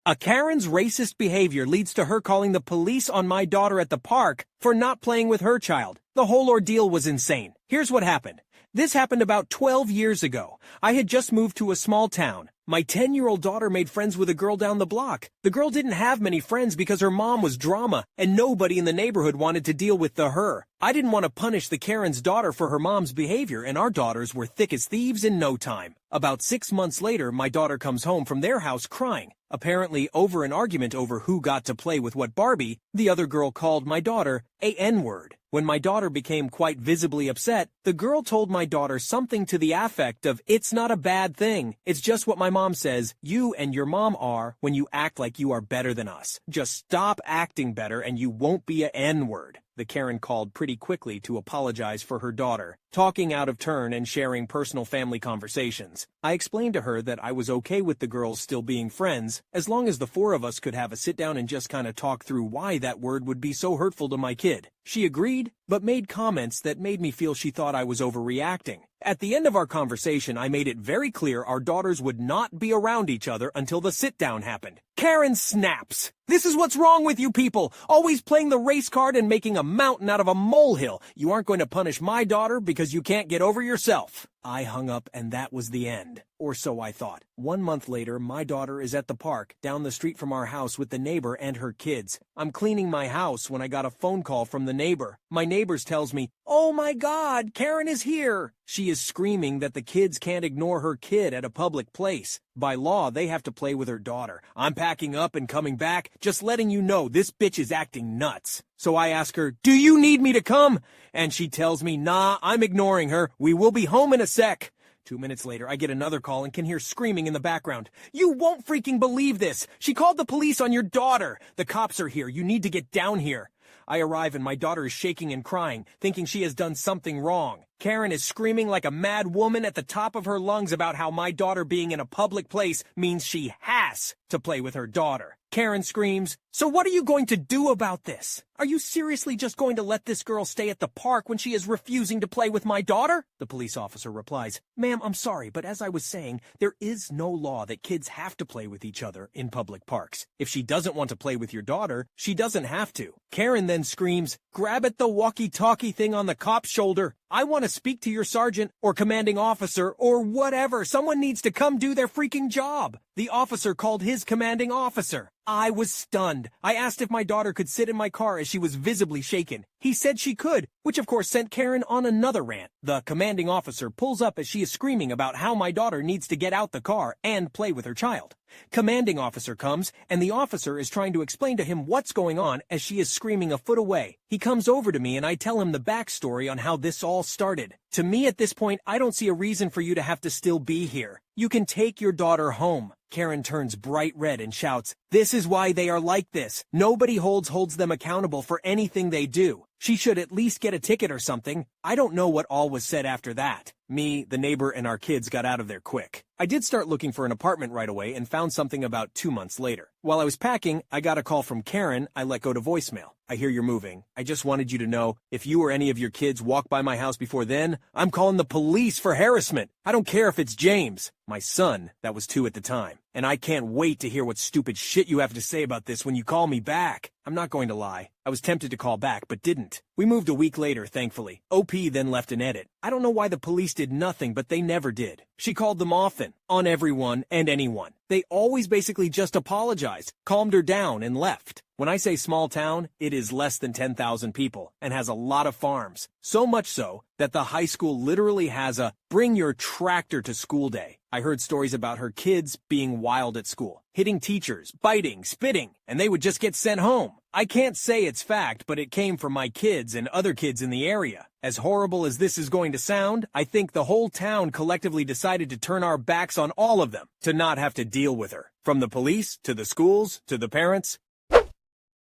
A Karen's racist behavior leads to her calling the police on my daughter at the park for not playing with her child. The whole ordeal was insane. Here's what happened. This happened about 12 years ago. I had just moved to a small town. My 10-year-old daughter made friends with a girl down the block. The girl didn't have many friends because her mom was drama, and nobody in the neighborhood wanted to deal with her. I didn't want to punish the Karen's daughter for her mom's behavior, and our daughters were thick as thieves in no time. About 6 months later, my daughter comes home from their house crying. Apparently, over an argument over who got to play with what Barbie, the other girl called my daughter a N-word. When my daughter became quite visibly upset, the girl told my daughter something to the affect of, "It's not a bad thing. It's just what my mom says you and your mom are when you act like you are better than us. Just stop acting better and you won't be a N-word." The Karen called pretty quickly to apologize for her daughter, talking out of turn and sharing personal family conversations. I explained to her that I was okay with the girls still being friends, as long as the four of us could have a sit down and just kind of talk through why that word would be so hurtful to my kid. She agreed, but made comments that made me feel she thought I was overreacting. At the end of our conversation, I made it very clear our daughters would not be around each other until the sit-down happened. Karen snaps. "This is what's wrong with you people, always playing the race card and making a mountain out of a molehill. You aren't going to punish my daughter because you can't get over yourself." I hung up and that was the end. Or so I thought. 1 month later, my daughter is at the park, down the street from our house with the neighbor and her kids. I'm cleaning my house when I got a phone call from the neighbor. My neighbors tells me, "Oh my God, Karen is here." She is screaming that the kids can't ignore her kid at a public place. By law, they have to play with her daughter. "I'm packing up and coming back, just letting you know this bitch is acting nuts." So I ask her, "Do you need me to come?" And she tells me, "Nah, I'm ignoring her. We will be home in a sec." 2 minutes later, I get another call and can hear screaming in the background. "You won't freaking believe this. She called the police on your daughter. The cops are here. You need to get down here." I arrive and my daughter is shaking and crying, thinking she has done something wrong. Karen is screaming like a mad woman at the top of her lungs about how my daughter being in a public place means she has to play with her daughter. Karen screams, "So what are you going to do about this? Are you seriously just going to let this girl stay at the park when she is refusing to play with my daughter?" The police officer replies, "Ma'am, I'm sorry, but as I was saying, there is no law that kids have to play with each other in public parks. If she doesn't want to play with your daughter, she doesn't have to." Karen then screams, "Grab at the walkie-talkie thing on the cop's shoulder. I want to speak to your sergeant or commanding officer or whatever. Someone needs to come do their freaking job." The officer called his commanding officer. I was stunned. I asked if my daughter could sit in my car as she was visibly shaken. He said she could, which of course sent Karen on another rant. The commanding officer pulls up as she is screaming about how my daughter needs to get out the car and play with her child. Commanding officer comes, and the officer is trying to explain to him what's going on as she is screaming a foot away. He comes over to me and I tell him the backstory on how this all started. To me at this point, I don't see a reason for you to have to still be here. You can take your daughter home. Karen turns bright red and shouts, "This is why they are like this. Nobody holds them accountable for anything they do. She should at least get a ticket or something." I don't know what all was said after that. Me, the neighbor, and our kids got out of there quick. I did start looking for an apartment right away and found something about 2 months later. While I was packing, I got a call from Karen. I let go to voicemail. "I hear you're moving. I just wanted you to know, if you or any of your kids walk by my house before then, I'm calling the police for harassment. I don't care if it's James." My son, that was 2 at the time. "And I can't wait to hear what stupid shit you have to say about this when you call me back." I'm not going to lie. I was tempted to call back, but didn't. We moved a week later, thankfully. OP then left an edit. I don't know why the police did nothing, but they never did. She called them often, on everyone and anyone. They always basically just apologized, calmed her down, and left. When I say small town, it is less than 10,000 people and has a lot of farms. So much so that the high school literally has a bring your tractor to school day. I heard stories about her kids being wild at school, hitting teachers, biting, spitting, and they would just get sent home. I can't say it's fact, but it came from my kids and other kids in the area. As horrible as this is going to sound, I think the whole town collectively decided to turn our backs on all of them to not have to deal with her. From the police, to the schools, to the parents.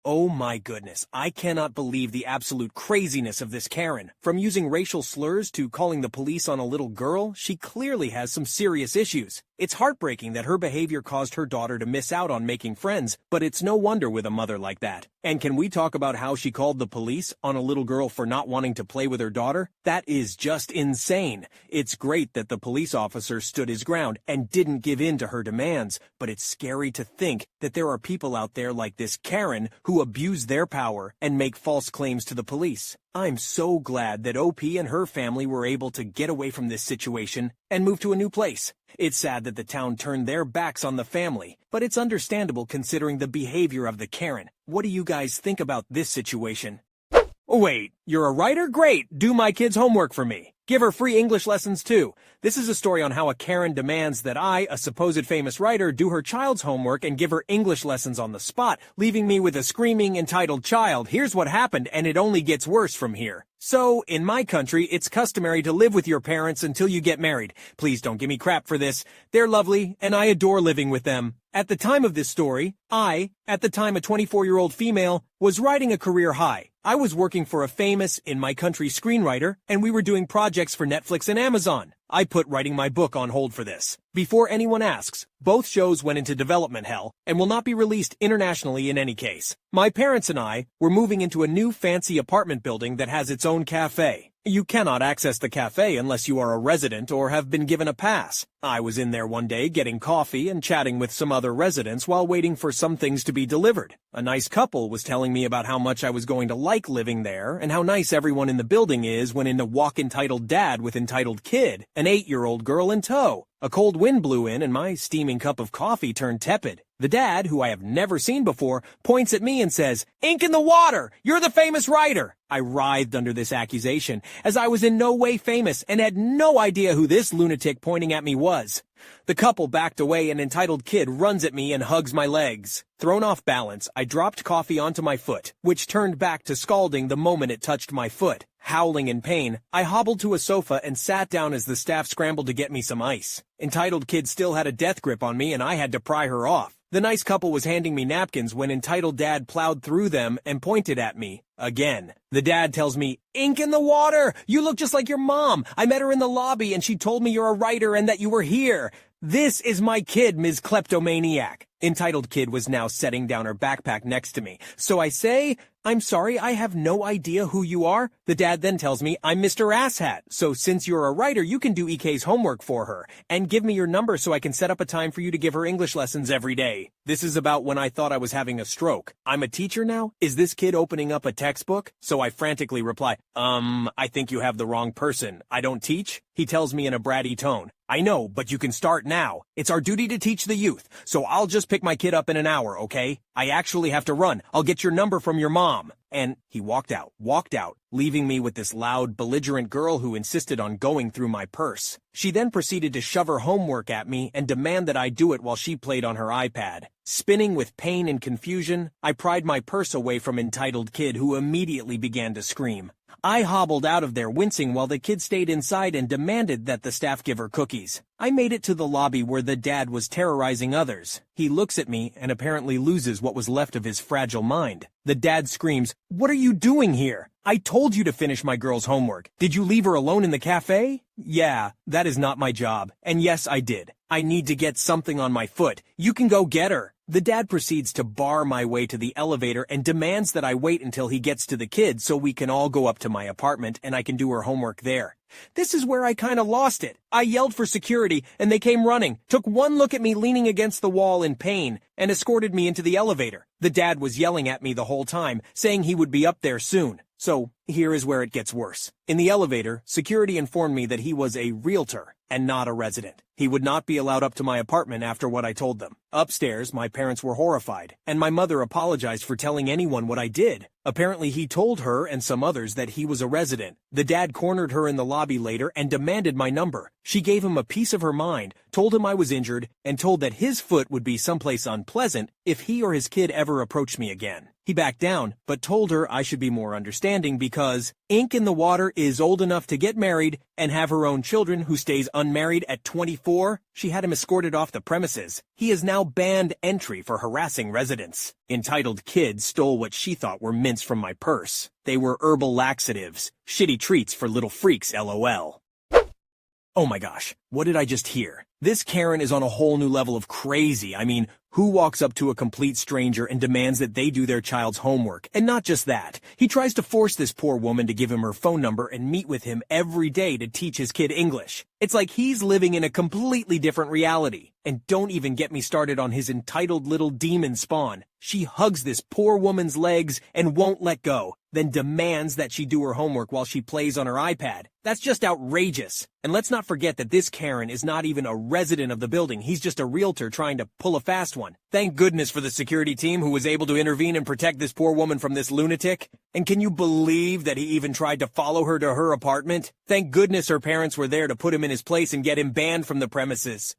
Oh my goodness, I cannot believe the absolute craziness of this Karen. From using racial slurs to calling the police on a little girl, she clearly has some serious issues. It's heartbreaking that her behavior caused her daughter to miss out on making friends, but it's no wonder with a mother like that. And can we talk about how she called the police on a little girl for not wanting to play with her daughter? That is just insane. It's great that the police officer stood his ground and didn't give in to her demands, but it's scary to think that there are people out there like this Karen who abuse their power and make false claims to the police. I'm so glad that OP and her family were able to get away from this situation and move to a new place. It's sad that the town turned their backs on the family, but it's understandable considering the behavior of the Karen. What do you guys think about this situation? Wait, you're a writer? Great! Do my kid's homework for me. Give her free English lessons too. This is a story on how a Karen demands that I, a supposed famous writer, do her child's homework and give her English lessons on the spot, leaving me with a screaming, entitled child. Here's what happened, and it only gets worse from here. So, in my country, it's customary to live with your parents until you get married. Please don't give me crap for this. They're lovely, and I adore living with them. At the time of this story, I, at the time a 24-year-old female, was riding a career high. I was working for a famous, in my country, screenwriter, and we were doing projects for Netflix and Amazon. I put writing my book on hold for this. Before anyone asks, both shows went into development hell and will not be released internationally in any case. My parents and I were moving into a new fancy apartment building that has its own cafe. You cannot access the cafe unless you are a resident or have been given a pass. I was in there one day getting coffee and chatting with some other residents while waiting for some things to be delivered. A nice couple was telling me about how much I was going to like living there and how nice everyone in the building is when in a walk entitled dad with entitled kid, an 8-year-old girl in tow. A cold wind blew in and my steaming cup of coffee turned tepid. The dad, who I have never seen before, points at me and says, "Ink in the water! You're the famous writer!" I writhed under this accusation, as I was in no way famous and had no idea who this lunatic pointing at me was. The couple backed away and entitled kid runs at me and hugs my legs. Thrown off balance, I dropped coffee onto my foot, which turned back to scalding the moment it touched my foot. Howling in pain, I hobbled to a sofa and sat down as the staff scrambled to get me some ice. Entitled kid still had a death grip on me and I had to pry her off. The nice couple was handing me napkins when entitled dad plowed through them and pointed at me. Again. The dad tells me, "Ink in the water! You look just like your mom! I met her in the lobby and she told me you're a writer and that you were here. This is my kid, Ms. Kleptomaniac." Entitled kid was now setting down her backpack next to me. So I say, "I'm sorry, I have no idea who you are." The dad then tells me, "I'm Mr. Asshat, so since you're a writer, you can do EK's homework for her, and give me your number so I can set up a time for you to give her English lessons every day." This is about when I thought I was having a stroke. I'm a teacher now? Is this kid opening up a textbook? So I frantically reply, I think you have the wrong person. I don't teach?" He tells me in a bratty tone, "I know, but you can start now. It's our duty to teach the youth, so I'll just pick my kid up in an hour, okay? I actually have to run. I'll get your number from your mom." And he walked out, leaving me with this loud, belligerent girl who insisted on going through my purse. She then proceeded to shove her homework at me and demand that I do it while she played on her iPad. Spinning with pain and confusion, I pried my purse away from entitled kid who immediately began to scream. I hobbled out of there wincing while the kid stayed inside and demanded that the staff give her cookies. I made it to the lobby where the dad was terrorizing others. He looks at me and apparently loses what was left of his fragile mind. The dad screams, "What are you doing here? I told you to finish my girl's homework. Did you leave her alone in the cafe?" "Yeah, that is not my job. And yes, I did. I need to get something on my foot. You can go get her." The dad proceeds to bar my way to the elevator and demands that I wait until he gets to the kid so we can all go up to my apartment and I can do her homework there. This is where I kinda lost it. I yelled for security and they came running, took one look at me leaning against the wall in pain, and escorted me into the elevator. The dad was yelling at me the whole time, saying he would be up there soon. So, here is where it gets worse. In the elevator, security informed me that he was a realtor and not a resident. He would not be allowed up to my apartment after what I told them. Upstairs, my parents were horrified, and my mother apologized for telling anyone what I did. Apparently, he told her and some others that he was a resident. The dad cornered her in the lobby later and demanded my number. She gave him a piece of her mind, told him I was injured, and told that his foot would be someplace unpleasant if he or his kid ever approached me again. He backed down, but told her I should be more understanding because Ink in the Water is old enough to get married and have her own children who stays unmarried at 24. She had him escorted off the premises. He is now banned entry for harassing residents. Entitled kid stole what she thought were mints from my purse. They were herbal laxatives. Shitty treats for little freaks, LOL. Oh my gosh, what did I just hear? This Karen is on a whole new level of crazy. I mean, who walks up to a complete stranger and demands that they do their child's homework? And not just that, he tries to force this poor woman to give him her phone number and meet with him every day to teach his kid English. It's like he's living in a completely different reality. And don't even get me started on his entitled little demon spawn. She hugs this poor woman's legs and won't let go, then demands that she do her homework while she plays on her iPad. That's just outrageous. And let's not forget that this Karen is not even a resident of the building. He's just a realtor trying to pull a fast one. Thank goodness for the security team who was able to intervene and protect this poor woman from this lunatic. And can you believe that he even tried to follow her to her apartment? Thank goodness her parents were there to put him in his place and get him banned from the premises.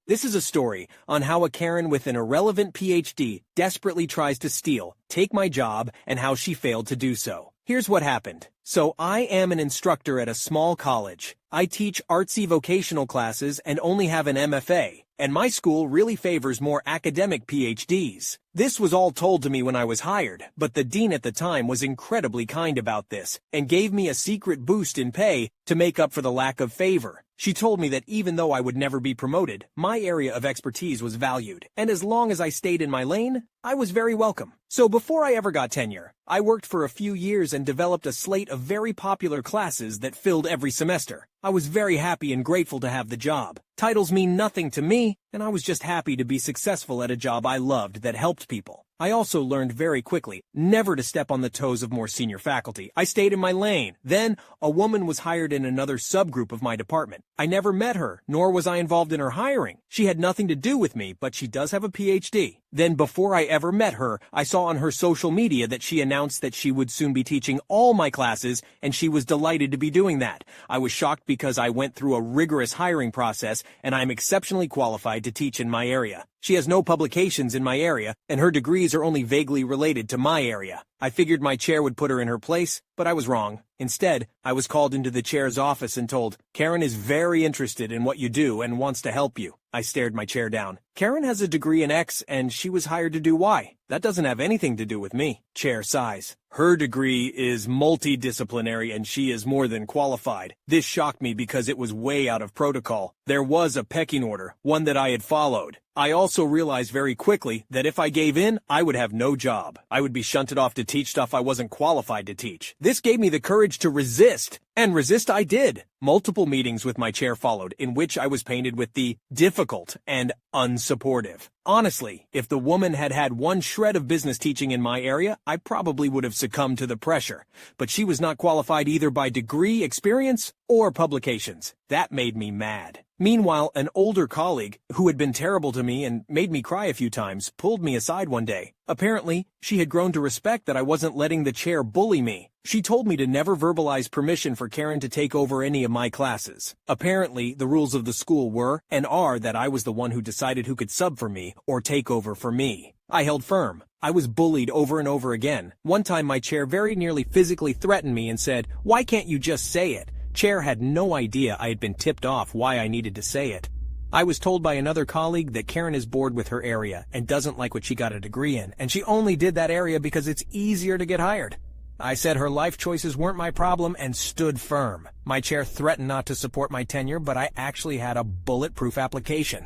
This is a story on how a Karen with an irrelevant PhD desperately tries to steal, take my job, and how she failed to do so. Here's what happened. So I am an instructor at a small college. I teach artsy vocational classes and only have an MFA, and my school really favors more academic PhDs. This was all told to me when I was hired, but the dean at the time was incredibly kind about this and gave me a secret boost in pay to make up for the lack of favor. She told me that even though I would never be promoted, my area of expertise was valued, and as long as I stayed in my lane, I was very welcome. So before I ever got tenure, I worked for a few years and developed a slate of very popular classes that filled every semester. I was very happy and grateful to have the job. Titles mean nothing to me, and I was just happy to be successful at a job I loved that helped people. I also learned very quickly never to step on the toes of more senior faculty. I stayed in my lane. Then, a woman was hired in another subgroup of my department. I never met her, nor was I involved in her hiring. She had nothing to do with me, but she does have a PhD. Then before I ever met her, I saw on her social media that she announced that she would soon be teaching all my classes, and she was delighted to be doing that. I was shocked because I went through a rigorous hiring process, and I'm exceptionally qualified to teach in my area. She has no publications in my area, and her degrees are only vaguely related to my area. I figured my chair would put her in her place, but I was wrong. Instead, I was called into the chair's office and told, "Karen is very interested in what you do and wants to help you." I stared my chair down. "Karen has a degree in X and she was hired to do Y. That doesn't have anything to do with me." Chair sighs. "Her degree is multidisciplinary and she is more than qualified." This shocked me because it was way out of protocol. There was a pecking order, one that I had followed. I also realized very quickly that if I gave in, I would have no job. I would be shunted off to teach stuff I wasn't qualified to teach. This gave me the courage to resist, and resist I did. Multiple meetings with my chair followed, in which I was painted with the difficult and unsupportive. Honestly, if the woman had had one shred of business teaching in my area, I probably would have succumbed to the pressure. But she was not qualified either by degree, experience, or publications. That made me mad. Meanwhile, an older colleague, who had been terrible to me and made me cry a few times, pulled me aside one day. Apparently, she had grown to respect that I wasn't letting the chair bully me. She told me to never verbalize permission for Karen to take over any of my classes. Apparently, the rules of the school were and are that I was the one who decided who could sub for me or take over for me. I held firm. I was bullied over and over again. One time my chair very nearly physically threatened me and said, "Why can't you just say it?" Chair had no idea I had been tipped off why I needed to say it. I was told by another colleague that Karen is bored with her area and doesn't like what she got a degree in, and she only did that area because it's easier to get hired. I said her life choices weren't my problem and stood firm. My chair threatened not to support my tenure, but I actually had a bulletproof application.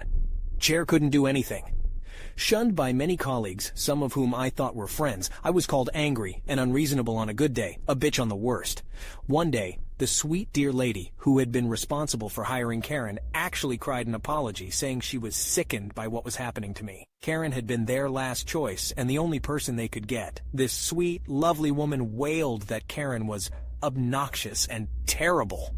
Chair couldn't do anything. Shunned by many colleagues, some of whom I thought were friends, I was called angry and unreasonable on a good day, a bitch on the worst. One day, the sweet dear lady who had been responsible for hiring Karen actually cried an apology, saying she was sickened by what was happening to me. Karen had been their last choice and the only person they could get. This sweet, lovely woman wailed that Karen was obnoxious and terrible.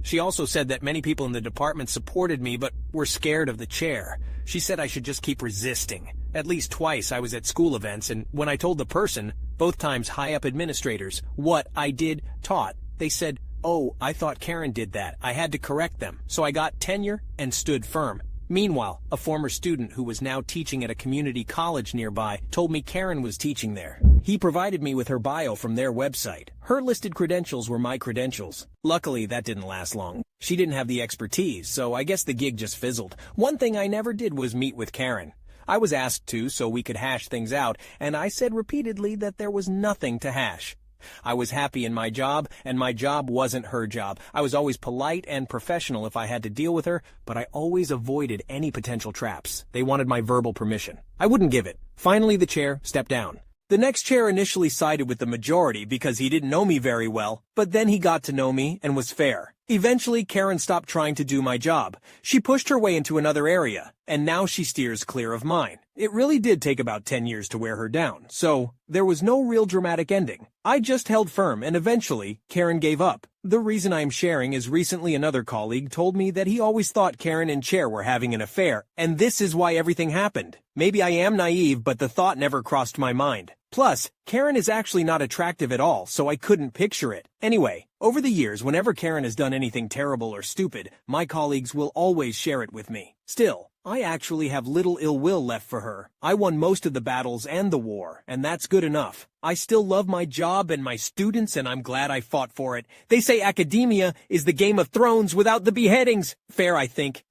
She also said that many people in the department supported me but were scared of the chair. She said I should just keep resisting. At least twice I was at school events, and when I told the person, both times high-up administrators, what I did taught, they said, "Oh, I thought Karen did that. I had to correct them." So I got tenure and stood firm. Meanwhile, a former student who was now teaching at a community college nearby told me Karen was teaching there. He provided me with her bio from their website. Her listed credentials were my credentials. Luckily, that didn't last long. She didn't have the expertise, so I guess the gig just fizzled. One thing I never did was meet with Karen. I was asked to so we could hash things out, and I said repeatedly that there was nothing to hash. I was happy in my job, and my job wasn't her job. I was always polite and professional if I had to deal with her, but I always avoided any potential traps. They wanted my verbal permission. I wouldn't give it. Finally, the chair stepped down. The next chair initially sided with the majority because he didn't know me very well, but then he got to know me and was fair. Eventually, Karen stopped trying to do my job. She pushed her way into another area, and now she steers clear of mine. It really did take about 10 years to wear her down, so there was no real dramatic ending. I just held firm, and eventually, Karen gave up. The reason I'm sharing is recently another colleague told me that he always thought Karen and Chair were having an affair, and this is why everything happened. Maybe I am naive, but the thought never crossed my mind. Plus, Karen is actually not attractive at all, so I couldn't picture it. Anyway, over the years, whenever Karen has done anything terrible or stupid, my colleagues will always share it with me. Still, I actually have little ill will left for her. I won most of the battles and the war, and that's good enough. I still love my job and my students, and I'm glad I fought for it. They say academia is the Game of Thrones without the beheadings. Fair, I think.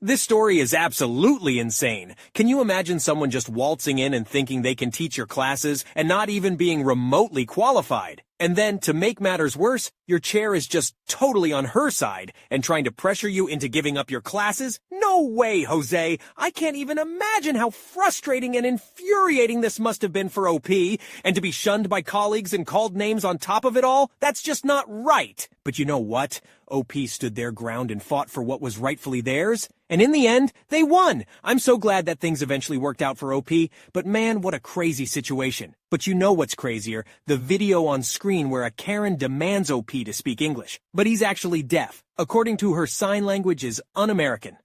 This story is absolutely insane. Can you imagine someone just waltzing in and thinking they can teach your classes and not even being remotely qualified? And then, to make matters worse, your chair is just totally on her side and trying to pressure you into giving up your classes? No way, Jose! I can't even imagine how frustrating and infuriating this must have been for OP, and to be shunned by colleagues and called names on top of it all? That's just not right! But you know what? OP stood their ground and fought for what was rightfully theirs, and in the end, they won! I'm so glad that things eventually worked out for OP, but man, what a crazy situation. But you know what's crazier? The video on screen where a Karen demands OP to speak English, but he's actually deaf. According to her, sign language is un-American.